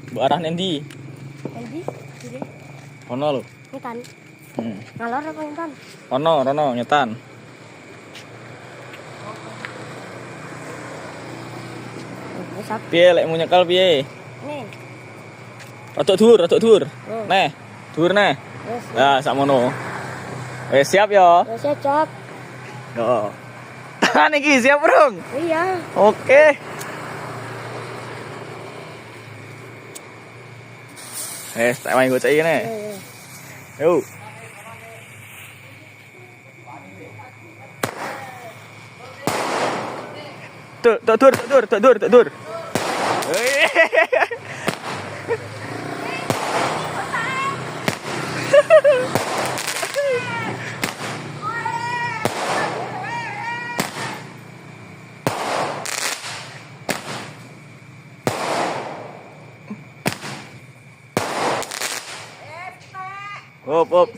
Mbok arah nendi? Endi? Kiri. Ono lho. Nyetan. Hmm. Ngalor apa nyetan? Ono nyetan. Wis ap. Piye lek mau nyekel piye? Nih. Rodok dhuwur. Oh. Neh, dhuwur neh. Wis. Lah sakmono. Wis siap ya? Wis cocok. Yo. Niki siap, Bro. Iya. Oke. Tak main gocek iki nih. Yo. Dur. Op.